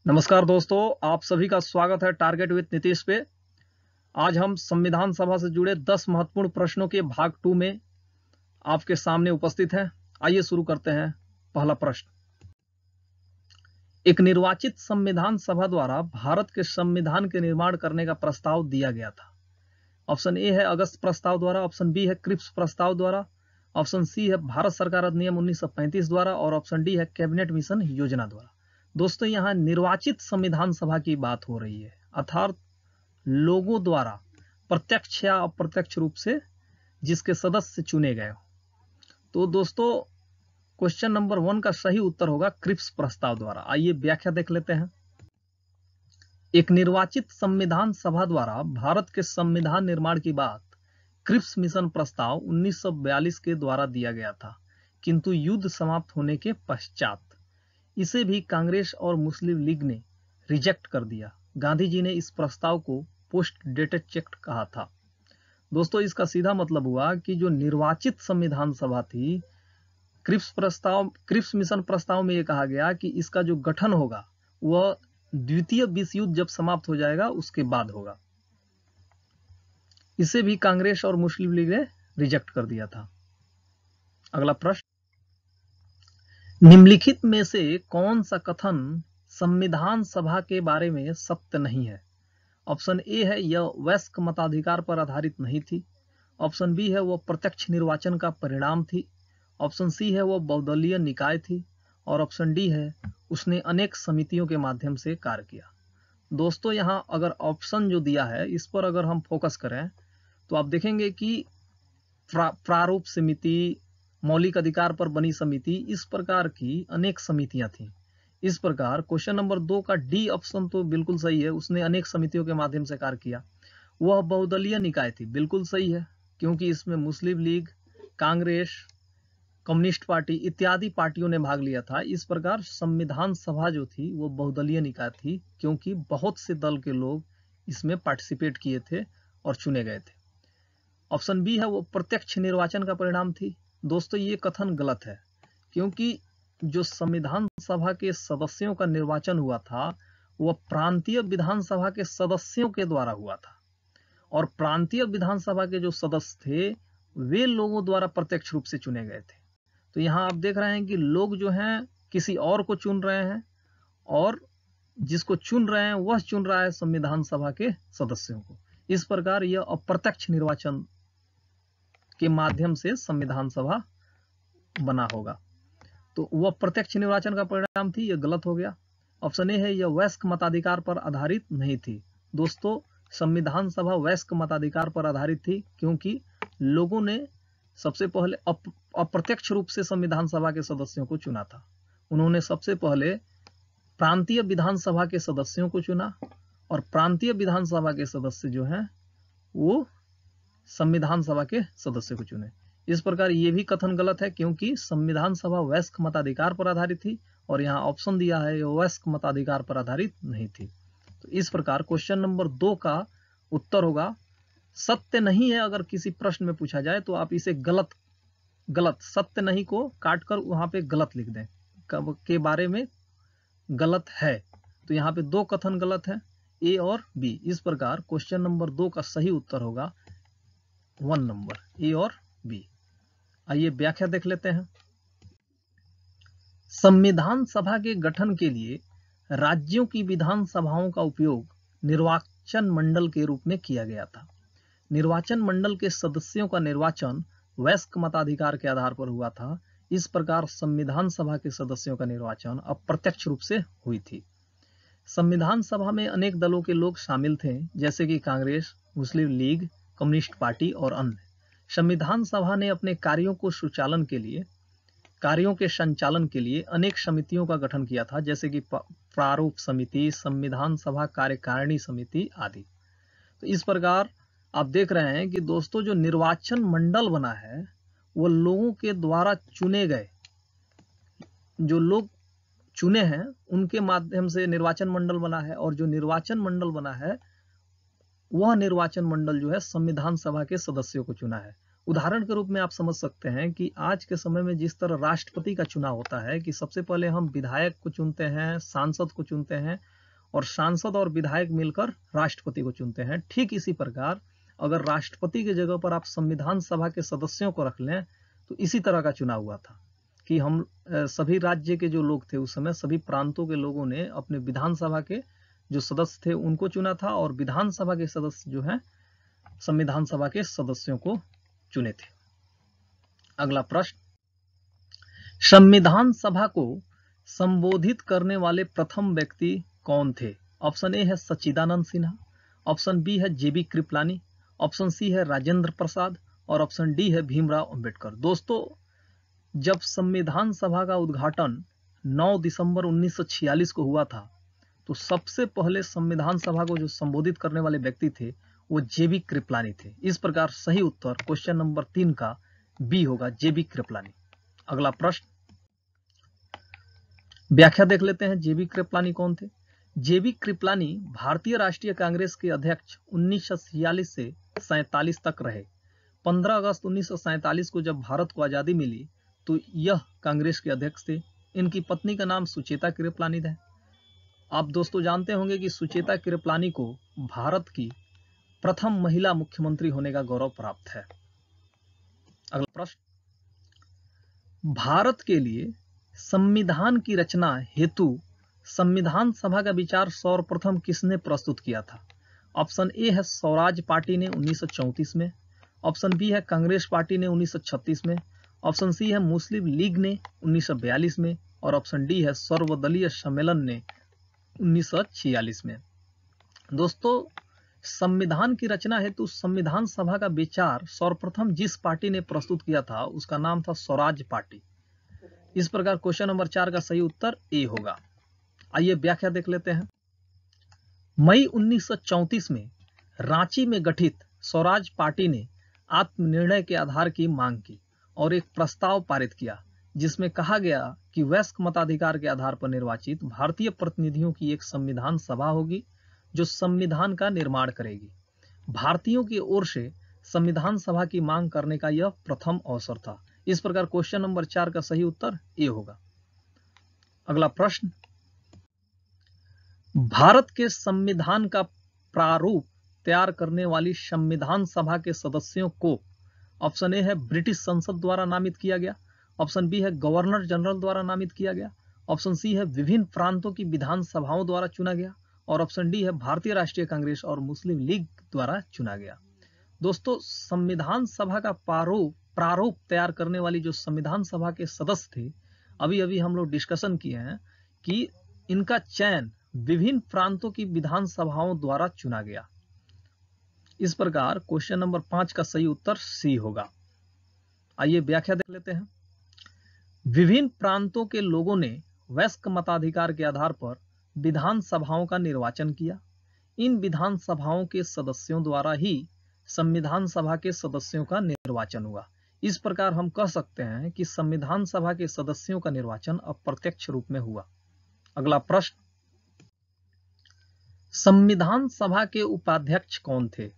नमस्कार दोस्तों, आप सभी का स्वागत है टारगेट विद नीतीश पे। आज हम संविधान सभा से जुड़े 10 महत्वपूर्ण प्रश्नों के भाग 2 में आपके सामने उपस्थित हैं। आइए शुरू करते हैं। पहला प्रश्न, एक निर्वाचित संविधान सभा द्वारा भारत के संविधान के निर्माण करने का प्रस्ताव दिया गया था। ऑप्शन ए है अगस्त प्रस्ताव द्वारा, ऑप्शन बी है क्रिप्स प्रस्ताव द्वारा, ऑप्शन सी है भारत सरकार अधिनियम 1935 द्वारा और ऑप्शन डी है कैबिनेट मिशन योजना द्वारा। दोस्तों, यहां निर्वाचित संविधान सभा की बात हो रही है, अर्थात लोगों द्वारा प्रत्यक्ष या अप्रत्यक्ष रूप से जिसके सदस्य चुने गए हो। तो दोस्तों, क्वेश्चन नंबर 1 का सही उत्तर होगा क्रिप्स प्रस्ताव द्वारा। आइए व्याख्या देख लेते हैं। एक निर्वाचित संविधान सभा द्वारा भारत के संविधान निर्माण की बात क्रिप्स मिशन प्रस्ताव 1942 के द्वारा दिया गया था, किंतु युद्ध समाप्त होने के पश्चात इसे भी कांग्रेस और मुस्लिम लीग ने रिजेक्ट कर दिया। गांधी जी ने इस प्रस्ताव को पोस्ट डेटेड चेक कहा था। दोस्तों, इसका सीधा मतलब हुआ कि जो निर्वाचित संविधान सभा थी, क्रिप्स मिशन प्रस्ताव में यह कहा गया कि इसका जो गठन होगा वह द्वितीय विश्व युद्ध जब समाप्त हो जाएगा उसके बाद होगा। इसे भी कांग्रेस और मुस्लिम लीग ने रिजेक्ट कर दिया था। अगला प्रश्न, निम्नलिखित में से कौन सा कथन संविधान सभा के बारे में सत्य नहीं है? ऑप्शन ए है यह वयस्क मताधिकार पर आधारित नहीं थी, ऑप्शन बी है वह प्रत्यक्ष निर्वाचन का परिणाम थी, ऑप्शन सी है वह बहुदलीय निकाय थी और ऑप्शन डी है उसने अनेक समितियों के माध्यम से कार्य किया। दोस्तों, यहां अगर ऑप्शन जो दिया है इस पर अगर हम फोकस करें तो आप देखेंगे कि प्रारूप समिति, मौलिक अधिकार पर बनी समिति, इस प्रकार की अनेक समितियां थी। इस प्रकार क्वेश्चन नंबर 2 का डी ऑप्शन तो बिल्कुल सही है, उसने अनेक समितियों के माध्यम से कार्य किया। वह बहुदलीय निकाय थी, बिल्कुल सही है, क्योंकि इसमें मुस्लिम लीग, कांग्रेस, कम्युनिस्ट पार्टी इत्यादि पार्टियों ने भाग लिया था। इस प्रकार संविधान सभा जो थी वो बहुदलीय निकाय थी, क्योंकि बहुत से दल के लोग इसमें पार्टिसिपेट किए थे और चुने गए थे। ऑप्शन बी है वो प्रत्यक्ष निर्वाचन का परिणाम थी। दोस्तों, ये कथन गलत है, क्योंकि जो संविधान सभा के सदस्यों का निर्वाचन हुआ था वह प्रांतीय विधानसभा के सदस्यों के द्वारा हुआ था, और प्रांतीय विधानसभा के जो सदस्य थे वे लोगों द्वारा प्रत्यक्ष रूप से चुने गए थे। तो यहाँ आप देख रहे हैं कि लोग जो हैं किसी और को चुन रहे हैं, और जिसको चुन रहे हैं वह चुन रहा है संविधान सभा के सदस्यों को। इस प्रकार यह अप्रत्यक्ष निर्वाचन के माध्यम से संविधान सभा बना होगा। तो वह प्रत्यक्ष निर्वाचन का परिणाम थी, यह गलत हो गया। ऑप्शन ए है यह वयस्क मताधिकार पर आधारित नहीं थी। दोस्तों, संविधान सभा वयस्क मताधिकार पर आधारित थी, क्योंकि लोगों ने सबसे पहले अप्रत्यक्ष रूप से संविधान सभा के सदस्यों को चुना था। उन्होंने सबसे पहले प्रांतीय विधानसभा के सदस्यों को चुना, और प्रांतीय विधानसभा के सदस्य जो हैं वो संविधान सभा के सदस्य को चुने। इस प्रकार ये भी कथन गलत है, क्योंकि संविधान सभा वयस्क मताधिकार पर आधारित थी, और यहाँ ऑप्शन दिया है ये वयस्क मताधिकार पर आधारित नहीं थी। तो इस प्रकार क्वेश्चन नंबर 2 का उत्तर होगा सत्य नहीं है। अगर किसी प्रश्न में पूछा जाए तो आप इसे गलत सत्य नहीं को काट कर वहां पे गलत लिख दें, कब के बारे में गलत है। तो यहाँ पे 2 कथन गलत है, ए और बी। इस प्रकार क्वेश्चन नंबर 2 का सही उत्तर होगा 1 नंबर, ए और बी। आइए व्याख्या देख लेते हैं। संविधान सभा के गठन के लिए राज्यों की विधानसभाओं का उपयोग निर्वाचन मंडल के रूप में किया गया था। निर्वाचन मंडल के सदस्यों का निर्वाचन वयस्क मताधिकार के आधार पर हुआ था। इस प्रकार संविधान सभा के सदस्यों का निर्वाचन अप्रत्यक्ष रूप से हुई थी। संविधान सभा में अनेक दलों के लोग शामिल थे, जैसे कि कांग्रेस, मुस्लिम लीग, कम्युनिस्ट पार्टी और अन्य। संविधान सभा ने अपने कार्यों के संचालन के लिए अनेक समितियों का गठन किया था, जैसे कि प्रारूप समिति, संविधान सभा कार्यकारिणी समिति आदि। तो इस प्रकार आप देख रहे हैं कि दोस्तों, जो निर्वाचन मंडल बना है वो लोगों के द्वारा चुने गए, जो लोग चुने हैं उनके माध्यम से निर्वाचन मंडल बना है, और जो निर्वाचन मंडल बना है वह निर्वाचन मंडल जो है संविधान सभा के सदस्यों को चुना है। उदाहरण के रूप में आप समझ सकते हैं कि आज के समय में जिस तरह राष्ट्रपति का चुनाव होता है कि सबसे पहले हम विधायक को चुनते हैं, सांसद को चुनते हैं और सांसद और विधायक मिलकर राष्ट्रपति को चुनते हैं, ठीक इसी प्रकार अगर राष्ट्रपति की जगह पर आप संविधान सभा के सदस्यों को रख लें तो इसी तरह का चुनाव हुआ था कि हम सभी राज्य के जो लोग थे उस समय सभी प्रांतों के लोगों ने अपने विधानसभा के जो सदस्य थे उनको चुना था और विधानसभा के सदस्य जो हैं संविधान सभा के सदस्यों को चुने थे। अगला प्रश्न, संविधान सभा को संबोधित करने वाले प्रथम व्यक्ति कौन थे? ऑप्शन ए है सच्चिदानंद सिन्हा, ऑप्शन बी है जेबी कृपलानी, ऑप्शन सी है राजेंद्र प्रसाद और ऑप्शन डी है भीमराव अंबेडकर। दोस्तों, जब संविधान सभा का उद्घाटन 9 दिसंबर 1946 को हुआ था तो सबसे पहले संविधान सभा को जो संबोधित करने वाले व्यक्ति थे वो जेबी कृपलानी थे। इस प्रकार सही उत्तर क्वेश्चन नंबर 3 का बी होगा, जेबी कृपलानी। अगला प्रश्न, व्याख्या देख लेते हैं जेबी कृपलानी कौन थे। जेबी कृपलानी भारतीय राष्ट्रीय कांग्रेस के अध्यक्ष 1946 से 47 तक रहे। 15 अगस्त 1947 को जब भारत को आजादी मिली तो यह कांग्रेस के अध्यक्ष थे। इनकी पत्नी का नाम सुचेता कृपलानी है। आप दोस्तों जानते होंगे कि सुचेता कृपलानी को भारत की प्रथम महिला मुख्यमंत्री होने का गौरव प्राप्त है। अगला प्रश्न, भारत के लिए संविधान की रचना हेतु संविधान सभा का विचार सर्वप्रथम किसने प्रस्तुत किया था? ऑप्शन ए है स्वराज पार्टी ने 1934 में, ऑप्शन बी है कांग्रेस पार्टी ने 1936 में, ऑप्शन सी है मुस्लिम लीग ने 1942 में और ऑप्शन डी है सर्वदलीय सम्मेलन ने 1946 में। दोस्तों, संविधान की रचना हेतु संविधान सभा का विचार सर्वप्रथम जिस पार्टी ने प्रस्तुत किया था उसका नाम था स्वराज पार्टी। इस प्रकार क्वेश्चन नंबर 4 का सही उत्तर ए होगा। आइए व्याख्या देख लेते हैं। मई 1934 में रांची में गठित स्वराज पार्टी ने आत्मनिर्णय के आधार की मांग की और एक प्रस्ताव पारित किया जिसमें कहा गया कि वयस्क मताधिकार के आधार पर निर्वाचित भारतीय प्रतिनिधियों की एक संविधान सभा होगी जो संविधान का निर्माण करेगी। भारतीयों की ओर से संविधान सभा की मांग करने का यह प्रथम अवसर था। इस प्रकार क्वेश्चन नंबर 4 का सही उत्तर ए होगा। अगला प्रश्न, भारत के संविधान का प्रारूप तैयार करने वाली संविधान सभा के सदस्यों को ऑप्शन ए है ब्रिटिश संसद द्वारा नामित किया गया, ऑप्शन बी है गवर्नर जनरल द्वारा नामित किया गया, ऑप्शन सी है विभिन्न प्रांतों की विधानसभाओं द्वारा चुना गया और ऑप्शन डी है भारतीय राष्ट्रीय कांग्रेस और मुस्लिम लीग द्वारा चुना गया। दोस्तों, संविधान सभा का प्रारूप तैयार करने वाली जो संविधान सभा के सदस्य थे, अभी अभी हम लोग डिस्कशन किए हैं कि इनका चयन विभिन्न प्रांतों की विधानसभाओं द्वारा चुना गया। इस प्रकार क्वेश्चन नंबर 5 का सही उत्तर सी होगा। आइए व्याख्या देख लेते हैं। विभिन्न प्रांतों के लोगों ने वयस्क मताधिकार के आधार पर विधानसभाओं का निर्वाचन किया। इन विधानसभाओं के सदस्यों द्वारा ही संविधान सभा के सदस्यों का निर्वाचन हुआ। इस प्रकार हम कह सकते हैं कि संविधान सभा के सदस्यों का निर्वाचन अप्रत्यक्ष रूप में हुआ। अगला प्रश्न, संविधान सभा के उपाध्यक्ष कौन थे?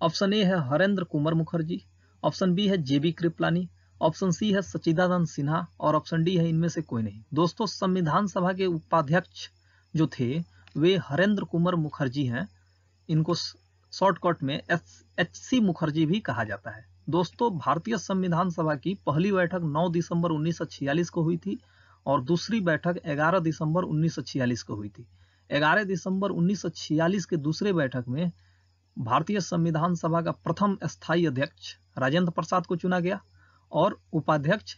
ऑप्शन ए है हरेंद्र कुमार मुखर्जी, ऑप्शन बी है जेबी कृपलानी, ऑप्शन सी है सच्चिदानंद सिन्हा और ऑप्शन डी है इनमें से कोई नहीं। दोस्तों, संविधान सभा के उपाध्यक्ष जो थे वे हरेंद्र कुमार मुखर्जी हैं। इनको शॉर्टकट में HC मुखर्जी भी कहा जाता है। दोस्तों, भारतीय संविधान सभा की पहली बैठक 9 दिसंबर 1946 को हुई थी और दूसरी बैठक 11 दिसंबर 1946 को हुई थी। 11 दिसंबर 1946 के दूसरे बैठक में भारतीय संविधान सभा का प्रथम स्थायी अध्यक्ष राजेंद्र प्रसाद को चुना गया और उपाध्यक्ष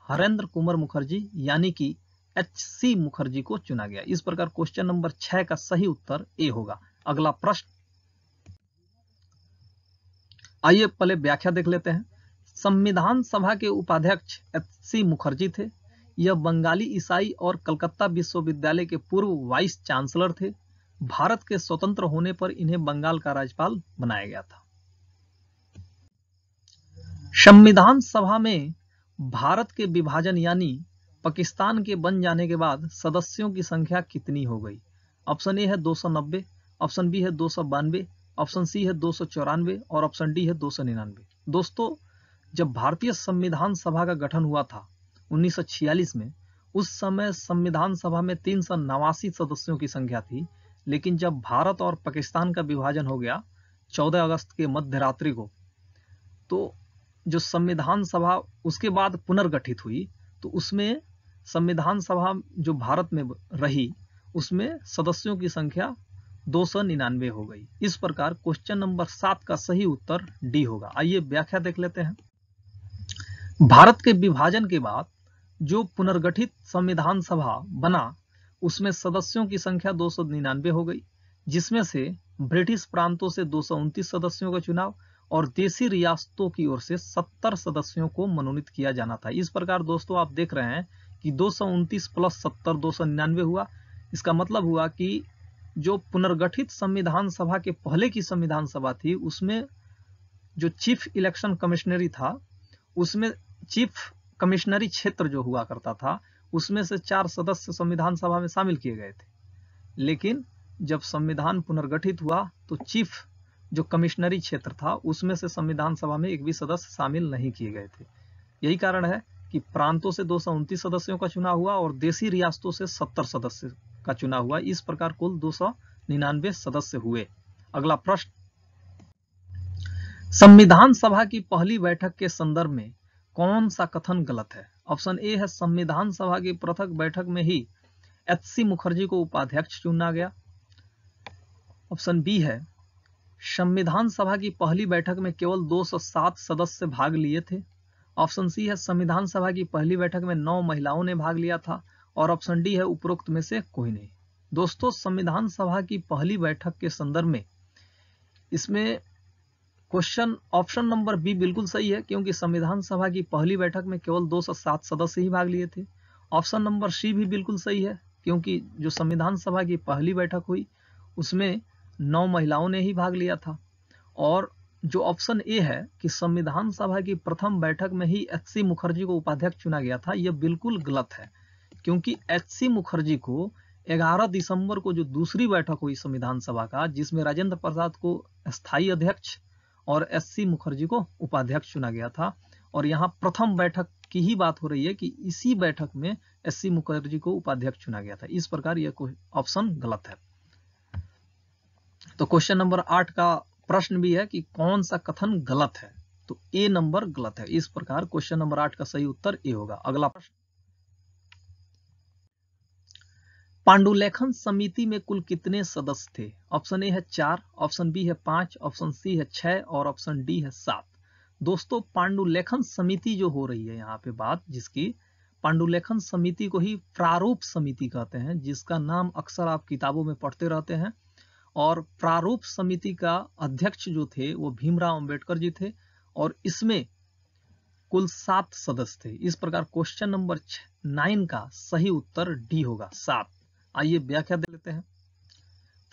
हरेंद्र कुमार मुखर्जी यानी कि HC मुखर्जी को चुना गया। इस प्रकार क्वेश्चन नंबर 6 का सही उत्तर ए होगा। अगला प्रश्न, आइए पहले व्याख्या देख लेते हैं। संविधान सभा के उपाध्यक्ष HC मुखर्जी थे। यह बंगाली ईसाई और कलकत्ता विश्वविद्यालय के पूर्व वाइस चांसलर थे। भारत के स्वतंत्र होने पर इन्हें बंगाल का राज्यपाल बनाया गया था। संविधान सभा में भारत के विभाजन यानी पाकिस्तान के बन जाने के बाद सदस्यों की संख्या कितनी हो गई? ऑप्शन ए है 290, ऑप्शन बी है 292, ऑप्शन सी है 294 और ऑप्शन डी है 299। दोस्तों, जब भारतीय संविधान सभा का गठन हुआ था 1946 में, उस समय संविधान सभा में 389 सदस्यों की संख्या थी, लेकिन जब भारत और पाकिस्तान का विभाजन हो गया 14 अगस्त के मध्य रात्रि को, तो जो संविधान सभा उसके बाद पुनर्गठित हुई, तो उसमें संविधान सभा जो भारत में रही उसमें सदस्यों की संख्या 299 हो गई। इस प्रकार क्वेश्चन नंबर 7 का सही उत्तर डी होगा। आइए व्याख्या देख लेते हैं। भारत के विभाजन के बाद जो पुनर्गठित संविधान सभा बना उसमें सदस्यों की संख्या 299 हो गई, जिसमें से ब्रिटिश प्रांतों से 229 सदस्यों का चुनाव और देशी रियासतों की ओर से 70 सदस्यों को मनोनीत किया जाना था। इस प्रकार दोस्तों आप देख रहे हैं कि 229 प्लस 70 299 हुआ। इसका मतलब हुआ कि जो पुनर्गठित संविधान सभा के पहले की संविधान सभा थी उसमें जो चीफ इलेक्शन कमिश्नरी था, उसमें चीफ कमिश्नरी क्षेत्र जो हुआ करता था उसमें से 4 सदस्य संविधान सभा में शामिल किए गए थे। लेकिन जब संविधान पुनर्गठित हुआ तो चीफ जो कमिश्नरी क्षेत्र था उसमें से संविधान सभा में एक भी सदस्य शामिल नहीं किए गए थे। यही कारण है कि प्रांतों से 229 सदस्यों का चुनाव हुआ और देशी रियासतों से 70 सदस्य का चुनाव हुआ। इस प्रकार कुल 299 सदस्य हुए। अगला प्रश्न, संविधान सभा की पहली बैठक के संदर्भ में कौन सा कथन गलत है? ऑप्शन ए है संविधान सभा की प्रथम बैठक में ही एच.सी. मुखर्जी को उपाध्यक्ष चुना गया। ऑप्शन बी है संविधान सभा की पहली बैठक में केवल 207 सदस्य भाग लिए थे। ऑप्शन सी है संविधान सभा की पहली बैठक में 9 महिलाओं ने भाग लिया था। और ऑप्शन डी है उपरोक्त में से कोई नहीं। दोस्तों संविधान सभा की पहली बैठक के संदर्भ में इसमें क्वेश्चन ऑप्शन नंबर बी बिल्कुल सही है, क्योंकि संविधान सभा की पहली बैठक में केवल 207 सदस्य ही भाग लिए थे। ऑप्शन नंबर सी भी बिल्कुल सही है, क्योंकि जो संविधान सभा की पहली बैठक हुई उसमें 9 महिलाओं ने ही भाग लिया था। और जो ऑप्शन ए है कि संविधान सभा की प्रथम बैठक में ही एच.सी. मुखर्जी को उपाध्यक्ष चुना गया था, यह बिल्कुल गलत है, क्योंकि एच.सी. मुखर्जी को 11 दिसंबर को जो दूसरी बैठक हुई संविधान सभा का, जिसमें राजेंद्र प्रसाद को स्थायी अध्यक्ष और एच.सी. मुखर्जी को उपाध्यक्ष चुना गया था। और यहाँ प्रथम बैठक की ही बात हो रही है कि इसी बैठक में एच.सी. मुखर्जी को उपाध्यक्ष चुना गया था। इस प्रकार यह ऑप्शन गलत है। तो क्वेश्चन नंबर 8 का प्रश्न भी है कि कौन सा कथन गलत है, तो ए नंबर गलत है। इस प्रकार क्वेश्चन नंबर 8 का सही उत्तर ए होगा। अगला प्रश्न, पांडुलेखन समिति में कुल कितने सदस्य थे? ऑप्शन ए है 4, ऑप्शन बी है 5, ऑप्शन सी है 6 और ऑप्शन डी है 7। दोस्तों पांडुलेखन समिति जो हो रही है यहाँ पे बात, जिसकी पांडुलेखन समिति को ही प्रारूप समिति कहते हैं, जिसका नाम अक्सर आप किताबों में पढ़ते रहते हैं। और प्रारूप समिति का अध्यक्ष जो थे वो भीमराव अंबेडकर जी थे और इसमें कुल 7 सदस्य थे। इस प्रकार क्वेश्चन नंबर 9 का सही उत्तर डी होगा, 7। आइए व्याख्या दे लेते हैं।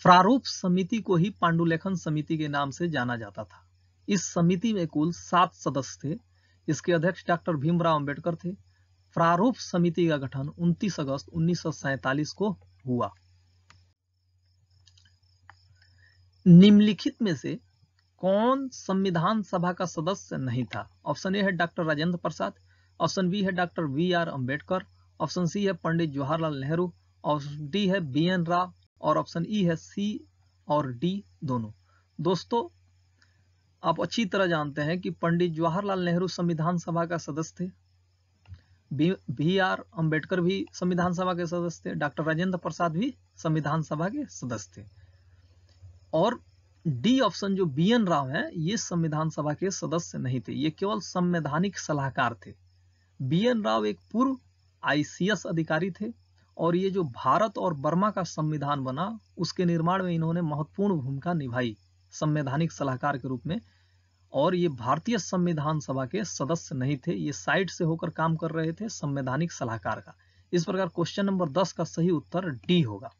प्रारूप समिति को ही पांडुलेखन समिति के नाम से जाना जाता था। इस समिति में कुल 7 सदस्य थे। इसके अध्यक्ष डॉक्टर भीमराव अंबेडकर थे। प्रारूप समिति का गठन 29 अगस्त 1947 को हुआ। निम्नलिखित में से कौन संविधान सभा का सदस्य नहीं था? ऑप्शन ए है doctor Rajendra Prasad, option B है doctor V R. Ambedkar, option C है पंडित जवाहरलाल नेहरू, ऑप्शन डी है बी.एन. राव और ऑप्शन ई है सी और डी दोनों। दोस्तों आप अच्छी तरह जानते हैं कि पंडित जवाहरलाल नेहरू संविधान सभा का सदस्य थे, बी.आर. अंबेडकर भी संविधान सभा के सदस्य थे, डॉक्टर राजेंद्र प्रसाद भी संविधान सभा के सदस्य थे। और डी ऑप्शन जो बी.एन. राव है ये संविधान सभा के सदस्य नहीं थे, ये केवल संवैधानिक सलाहकार थे। बी.एन. राव एक पूर्व आईसीएस अधिकारी थे और ये जो भारत और बर्मा का संविधान बना उसके निर्माण में इन्होंने महत्वपूर्ण भूमिका निभाई संवैधानिक सलाहकार के रूप में। और ये भारतीय संविधान सभा के सदस्य नहीं थे, ये साइड से होकर काम कर रहे थे संवैधानिक सलाहकार का। इस प्रकार क्वेश्चन नंबर 10 का सही उत्तर डी होगा।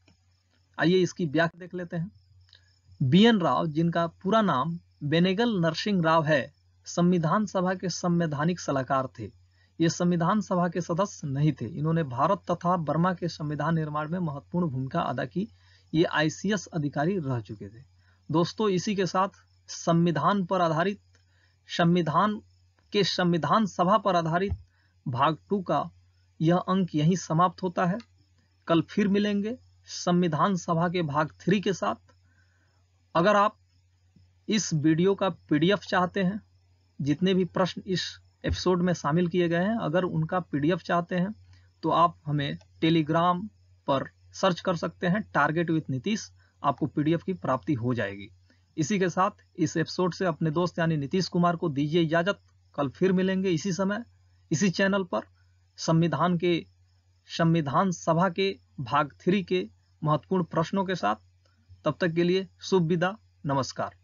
आइए इसकी व्याख्या देख लेते हैं। बी.एन. राव, जिनका पूरा नाम बेनेगल नरसिंह राव है, संविधान सभा के संवैधानिक सलाहकार थे। ये संविधान सभा के सदस्य नहीं थे। इन्होंने भारत तथा बर्मा के संविधान निर्माण में महत्वपूर्ण भूमिका अदा की। ये आईसीएस अधिकारी रह चुके थे। दोस्तों इसी के साथ संविधान पर आधारित संविधान के संविधान सभा पर आधारित भाग 2 का यह अंक यहीं समाप्त होता है। कल फिर मिलेंगे संविधान सभा के भाग 3 के साथ। अगर आप इस वीडियो का PDF चाहते हैं, जितने भी प्रश्न इस एपिसोड में शामिल किए गए हैं, अगर उनका PDF चाहते हैं तो आप हमें टेलीग्राम पर सर्च कर सकते हैं, टारगेट विद नीतीश। आपको PDF की प्राप्ति हो जाएगी। इसी के साथ इस एपिसोड से अपने दोस्त यानी नीतीश कुमार को दीजिए इजाजत। कल फिर मिलेंगे इसी समय, इसी चैनल पर संविधान सभा के भाग 3 के महत्वपूर्ण प्रश्नों के साथ। तब तक के लिए शुभ विदा, नमस्कार।